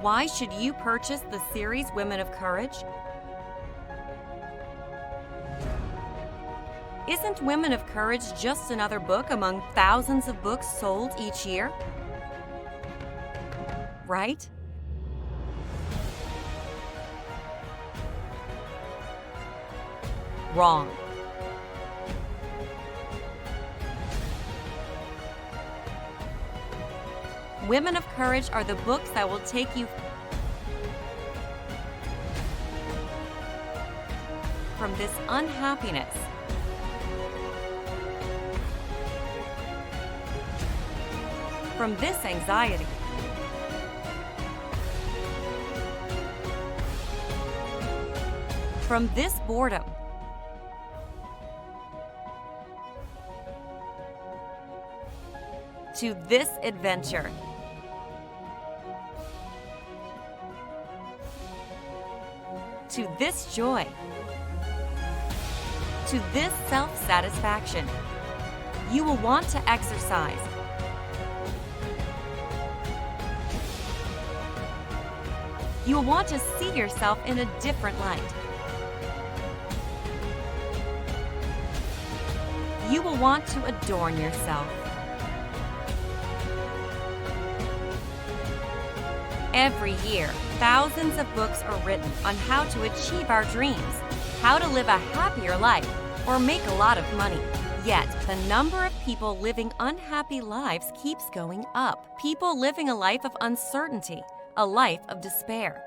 Why should you purchase the series Women of Courage? Isn't Women of Courage just another book among thousands of books sold each year? Right? Wrong. Women of Courage are the books that will take you from this unhappiness, from this anxiety, from this boredom, to this adventure. To this joy, to this self-satisfaction. You will want to exercise. You will want to see yourself in a different light. You will want to adorn yourself. Every year, thousands of books are written on how to achieve our dreams, how to live a happier life, or make a lot of money. Yet, the number of people living unhappy lives keeps going up. People living a life of uncertainty, a life of despair.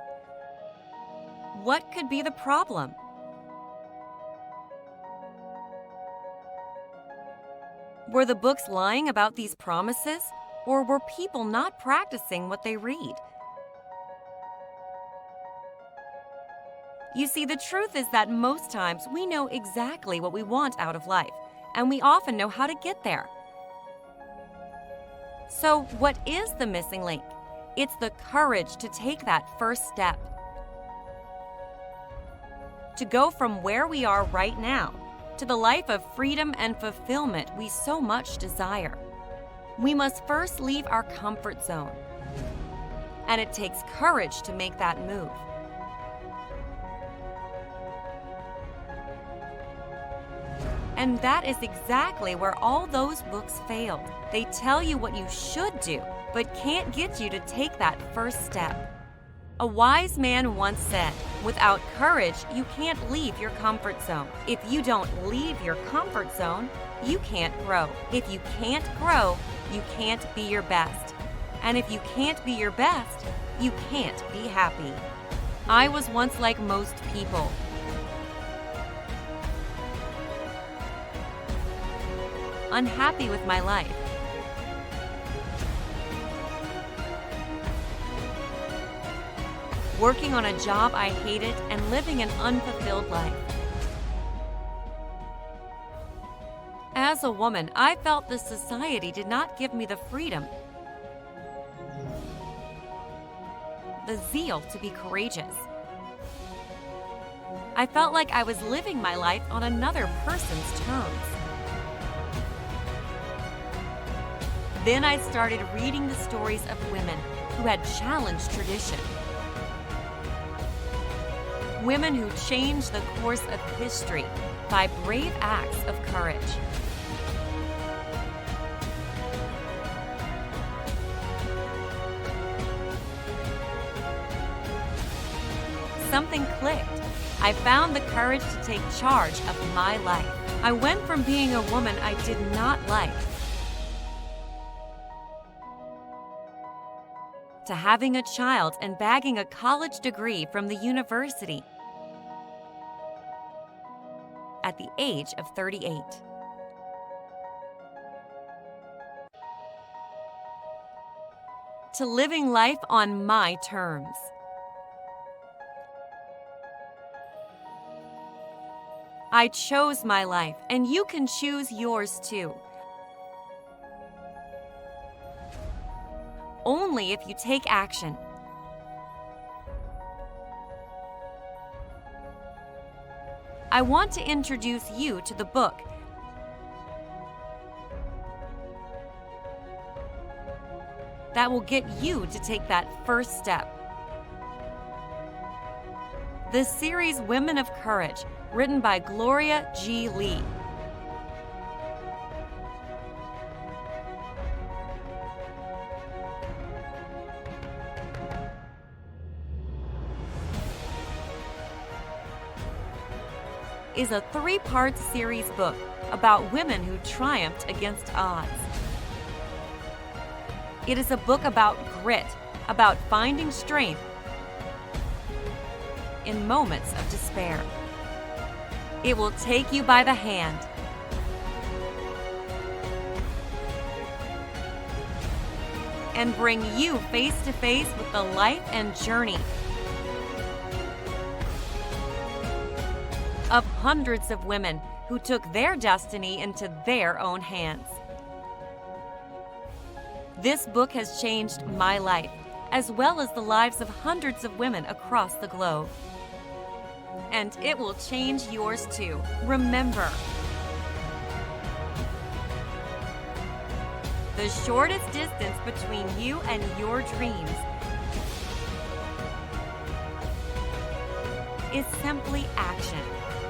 What could be the problem? Were the books lying about these promises, or were people not practicing what they read? You see, the truth is that most times we know exactly what we want out of life, and we often know how to get there. So, what is the missing link? It's the courage to take that first step. To go from where we are right now to the life of freedom and fulfillment we so much desire. We must first leave our comfort zone, and it takes courage to make that move. And that is exactly where all those books failed. They tell you what you should do, but can't get you to take that first step. A wise man once said, "Without courage, you can't leave your comfort zone. If you don't leave your comfort zone, you can't grow. If you can't grow, you can't be your best. And if you can't be your best, you can't be happy." I was once like most people. Unhappy with my life. Working on a job I hated and living an unfulfilled life. As a woman, I felt the society did not give me the freedom, the zeal to be courageous. I felt like I was living my life on another person's terms. Then I started reading the stories of women who had challenged tradition. Women who changed the course of history by brave acts of courage. Something clicked. I found the courage to take charge of my life. I went from being a woman I did not like to having a child and bagging a college degree from the university at the age of 38. To living life on my terms. I chose my life, and you can choose yours too. Only if you take action. I want to introduce you to the book that will get you to take that first step. The series Women of Courage, written by Gloria G. Lee. Is a 3-part series book about women who triumphed against odds. It is a book about grit, about finding strength in moments of despair. It will take you by the hand and bring you face to face with the life and journey of hundreds of women who took their destiny into their own hands. This book has changed my life, as well as the lives of hundreds of women across the globe. And it will change yours too. Remember, the shortest distance between you and your dreams is simply action.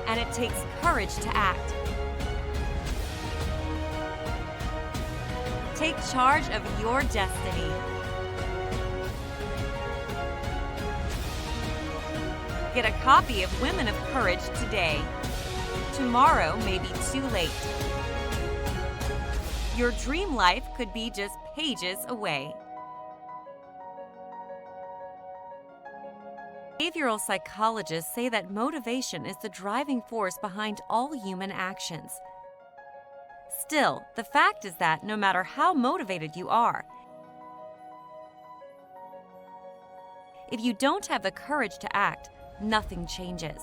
And it takes courage to act. Take charge of your destiny. Get a copy of Women of Courage today. Tomorrow may be too late. Your dream life could be just pages away. Behavioral psychologists say that motivation is the driving force behind all human actions. Still, the fact is that no matter how motivated you are, if you don't have the courage to act, nothing changes.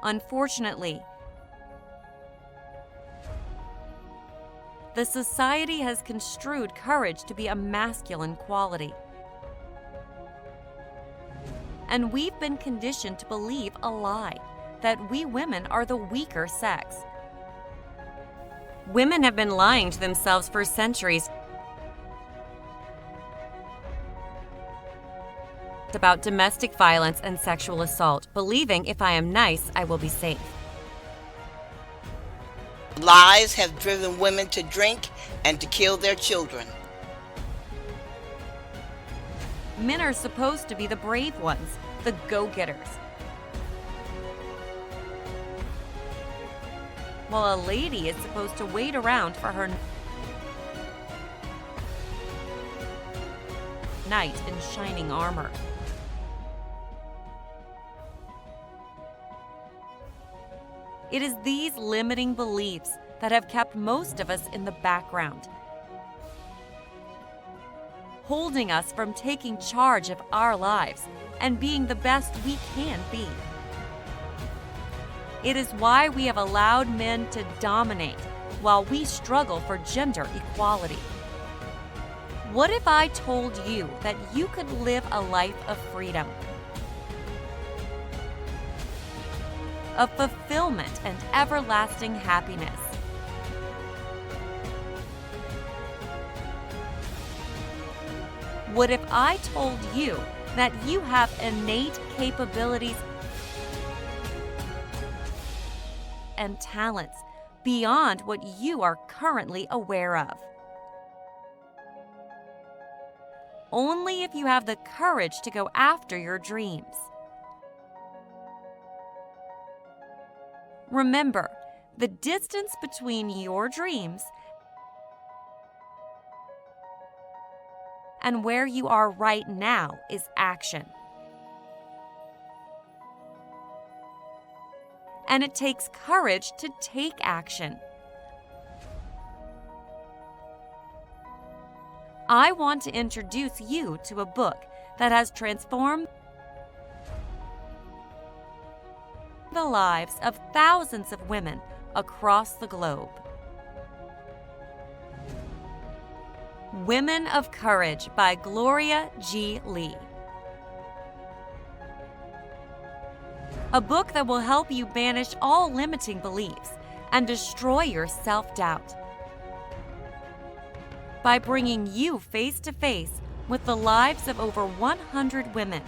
Unfortunately, the society has construed courage to be a masculine quality. And we've been conditioned to believe a lie, that we women are the weaker sex. Women have been lying to themselves for centuries about domestic violence and sexual assault, believing if I am nice, I will be safe. Lies have driven women to drink and to kill their children. Men are supposed to be the brave ones, the go-getters. While a lady is supposed to wait around for her knight in shining armor. It is these limiting beliefs that have kept most of us in the background, holding us from taking charge of our lives and being the best we can be. It is why we have allowed men to dominate while we struggle for gender equality. What if I told you that you could live a life of freedom, of fulfillment and everlasting happiness? What if I told you that you have innate capabilities and talents beyond what you are currently aware of? Only if you have the courage to go after your dreams. Remember, the distance between your dreams and where you are right now is action. And it takes courage to take action. I want to introduce you to a book that has transformed the lives of thousands of women across the globe. Women of Courage by Gloria G. Lee. A book that will help you banish all limiting beliefs and destroy your self-doubt by bringing you face to face with the lives of over 100 women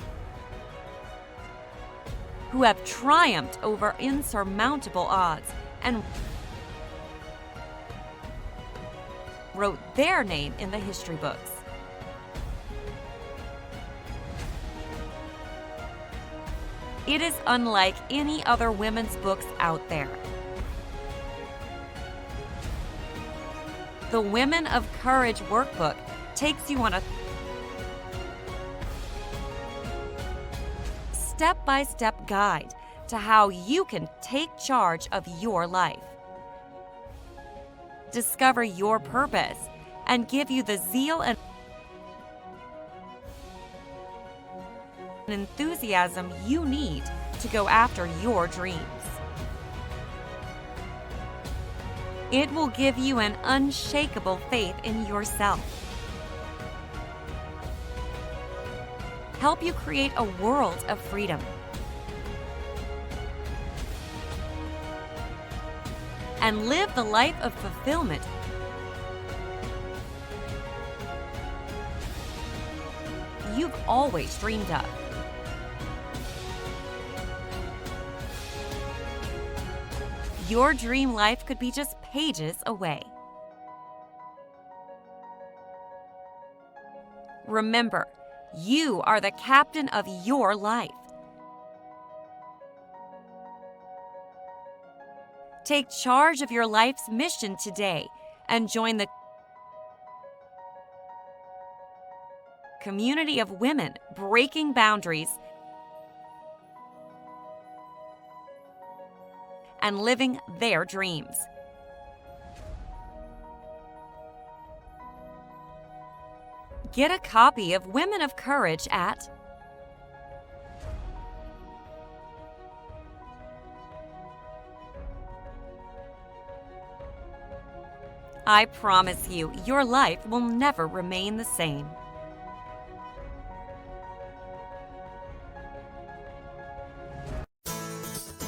who have triumphed over insurmountable odds and wrote their name in the history books. It is unlike any other women's books out there. The Women of Courage workbook takes you on a step-by-step guide to how you can take charge of your life, discover your purpose, and give you the zeal and enthusiasm you need to go after your dreams. It will give you an unshakable faith in yourself, help you create a world of freedom, and live the life of fulfillment you've always dreamed of. Your dream life could be just pages away. Remember, you are the captain of your life. Take charge of your life's mission today and join the community of women breaking boundaries and living their dreams. Get a copy of Women of Courage at I promise you, your life will never remain the same.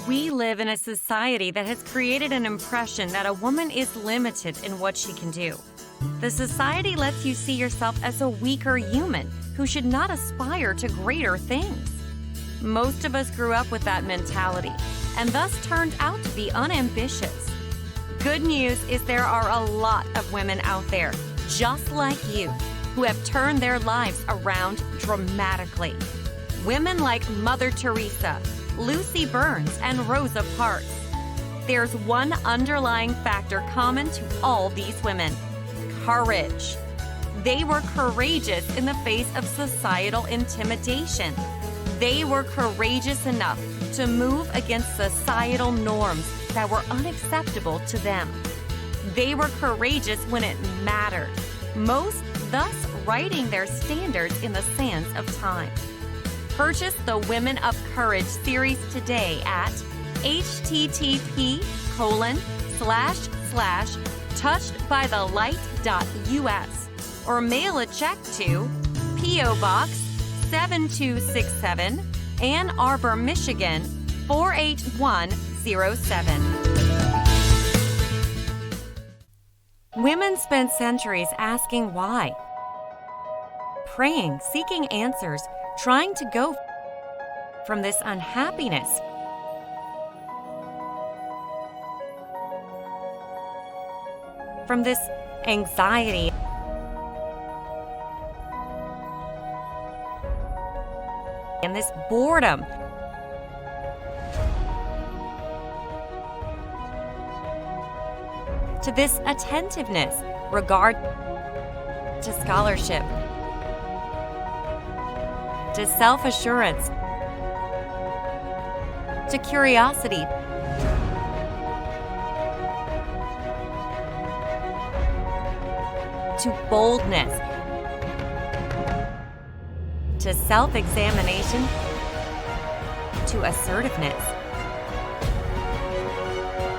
We live in a society that has created an impression that a woman is limited in what she can do. The society lets you see yourself as a weaker human who should not aspire to greater things. Most of us grew up with that mentality and thus turned out to be unambitious. Good news is there are a lot of women out there, just like you, who have turned their lives around dramatically. Women like Mother Teresa, Lucy Burns, and Rosa Parks. There's one underlying factor common to all these women: courage. They were courageous in the face of societal intimidation. They were courageous enough to move against societal norms that were unacceptable to them. They were courageous when it mattered, most thus writing their standards in the sands of time. Purchase the Women of Courage series today at http://touchedbythelight.us or mail a check to P.O. Box 7267, Ann Arbor, Michigan 48107. Women spent centuries asking why, praying, seeking answers, trying to go from this unhappiness. From this anxiety. And this boredom. To this attentiveness, regard to scholarship, to self-assurance, to curiosity, to boldness, to self-examination, to assertiveness.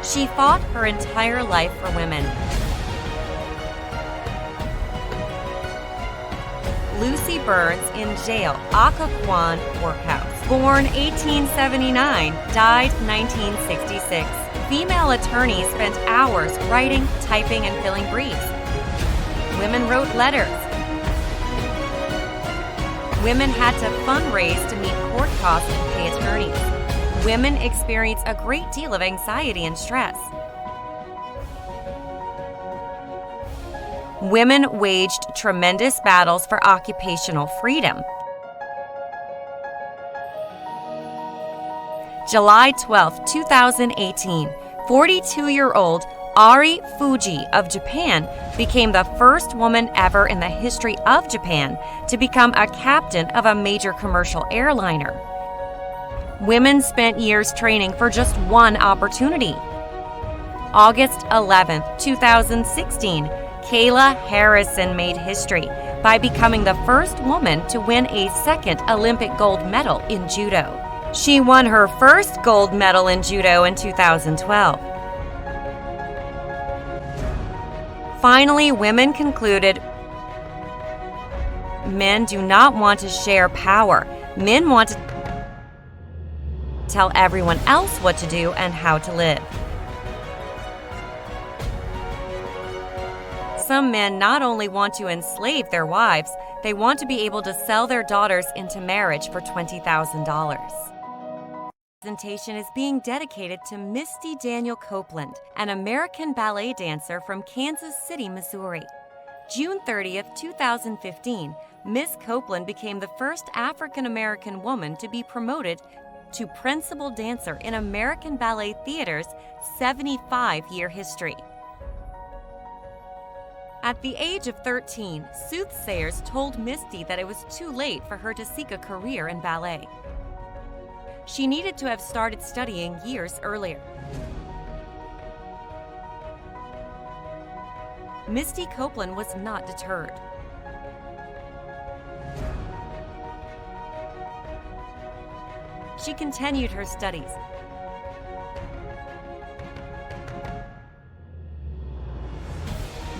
She fought her entire life for women. Lucy Burns in jail, Occoquan Workhouse. Born 1879, died 1966. Female attorneys spent hours writing, typing, and filling briefs. Women wrote letters, Women had to fundraise to meet court costs and pay attorneys. Women experience a great deal of anxiety and stress. Women waged tremendous battles for occupational freedom. July 12, 2018, 42-year-old Ari Fuji of Japan became the first woman ever in the history of Japan to become a captain of a major commercial airliner. Women spent years training for just one opportunity. August 11, 2016, Kayla Harrison made history by becoming the first woman to win a second Olympic gold medal in judo. She won her first gold medal in judo in 2012. Finally, women concluded, men do not want to share power. Men want to tell everyone else what to do and how to live. Some men not only want to enslave their wives, they want to be able to sell their daughters into marriage for $20,000. Presentation is being dedicated to Misty Daniel Copeland, an American ballet dancer from Kansas City, Missouri. June 30th, 2015, Miss Copeland became the first African American woman to be promoted to principal dancer in American Ballet Theater's 75-year history. At the age of 13, soothsayers told Misty that it was too late for her to seek a career in ballet. She needed to have started studying years earlier. Misty Copeland was not deterred. She continued her studies.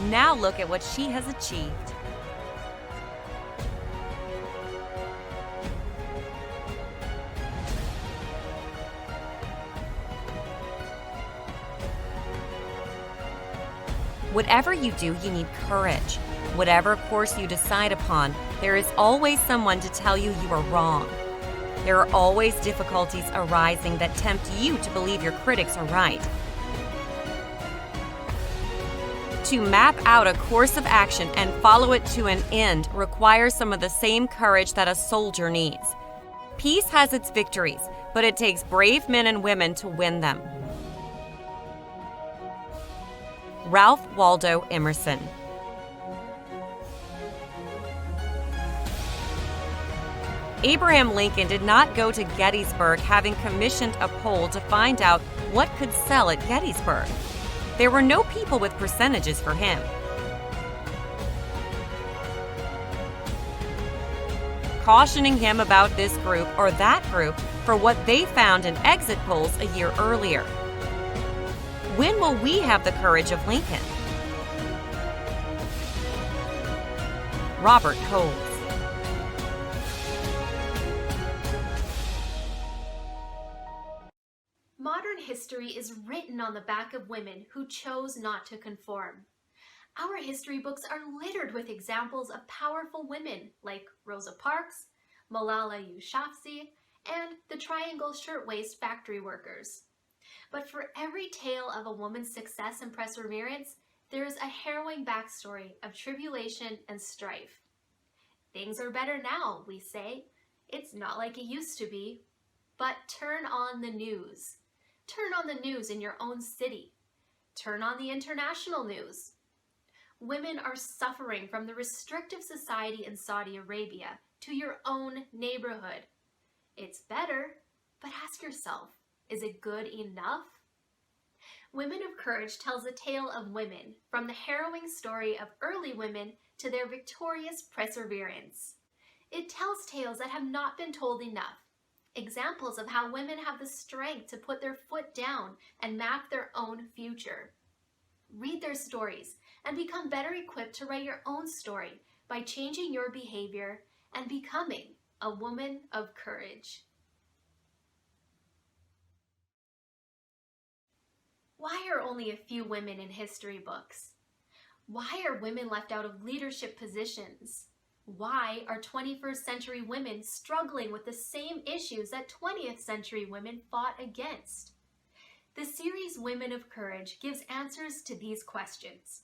Now look at what she has achieved. Whatever you do, you need courage. Whatever course you decide upon, there is always someone to tell you you are wrong. There are always difficulties arising that tempt you to believe your critics are right. To map out a course of action and follow it to an end requires some of the same courage that a soldier needs. Peace has its victories, but it takes brave men and women to win them. Ralph Waldo Emerson. Abraham Lincoln did not go to Gettysburg having commissioned a poll to find out what could sell at Gettysburg. There were no people with percentages for him. Cautioning him about this group or that group for what they found in exit polls a year earlier. When will we have the courage of Lincoln? Robert Coles. Modern history is written on the back of women who chose not to conform. Our history books are littered with examples of powerful women like Rosa Parks, Malala Yousafzai, and the Triangle Shirtwaist factory workers. But for every tale of a woman's success and perseverance, there is a harrowing backstory of tribulation and strife. Things are better now, we say. It's not like it used to be. But turn on the news. Turn on the news in your own city. Turn on the international news. Women are suffering from the restrictive society in Saudi Arabia to your own neighborhood. It's better, but ask yourself, is it good enough? Women of Courage tells a tale of women, from the harrowing story of early women to their victorious perseverance. It tells tales that have not been told enough, examples of how women have the strength to put their foot down and map their own future. Read their stories and become better equipped to write your own story by changing your behavior and becoming a woman of courage. Why are only a few women in history books? Why are women left out of leadership positions? Why are 21st century women struggling with the same issues that 20th century women fought against? The series Women of Courage gives answers to these questions.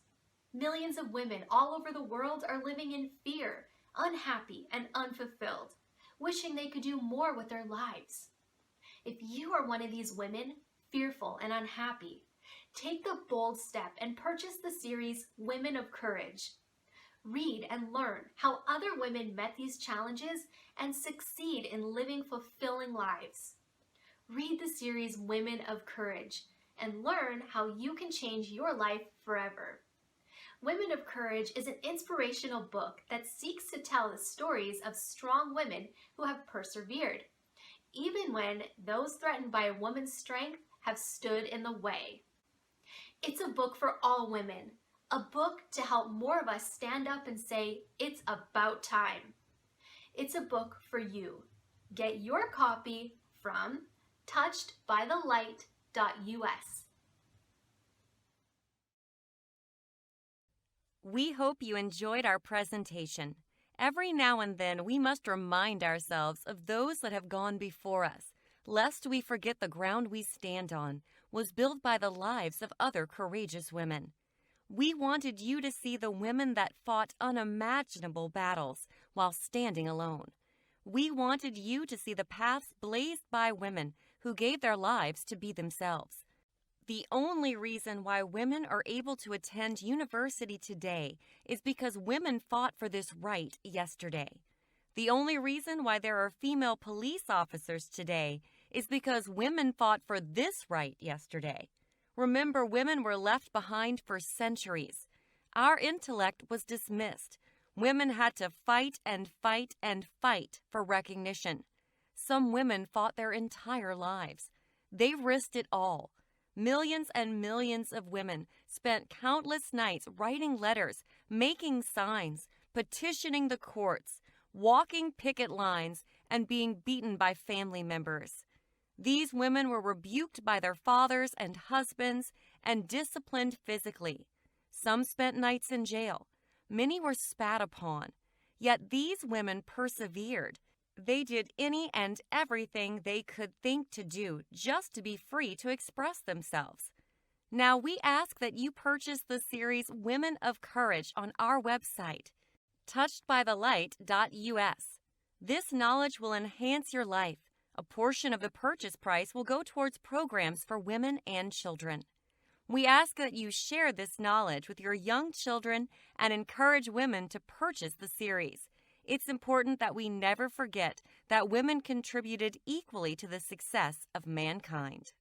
Millions of women all over the world are living in fear, unhappy, and unfulfilled, wishing they could do more with their lives. If you are one of these women, fearful and unhappy, take the bold step and purchase the series Women of Courage. Read and learn how other women met these challenges and succeed in living fulfilling lives. Read the series Women of Courage and learn how you can change your life forever. Women of Courage is an inspirational book that seeks to tell the stories of strong women who have persevered, even when those threatened by a woman's strength have stood in the way. It's a book for all women, a book to help more of us stand up and say, it's about time. It's a book for you. Get your copy from touchedbythelight.us. We hope you enjoyed our presentation. Every now and then we must remind ourselves of those that have gone before us, lest we forget the ground we stand on was built by the lives of other courageous women. We wanted you to see the women that fought unimaginable battles while standing alone. We wanted you to see the paths blazed by women who gave their lives to be themselves. The only reason why women are able to attend university today is because women fought for this right yesterday. The only reason why there are female police officers today is because women fought for this right yesterday. Remember, women were left behind for centuries. Our intellect was dismissed. Women had to fight and fight and fight for recognition. Some women fought their entire lives. They risked it all. Millions and millions of women spent countless nights writing letters, making signs, petitioning the courts, walking picket lines, and being beaten by family members. These women were rebuked by their fathers and husbands and disciplined physically. Some spent nights in jail. Many were spat upon. Yet these women persevered. They did any and everything they could think to do just to be free to express themselves. Now we ask that you purchase the series Women of Courage on our website, touchedbythelight.us. This knowledge will enhance your life. A portion of the purchase price will go towards programs for women and children. We ask that you share this knowledge with your young children and encourage women to purchase the series. It's important that we never forget that women contributed equally to the success of mankind.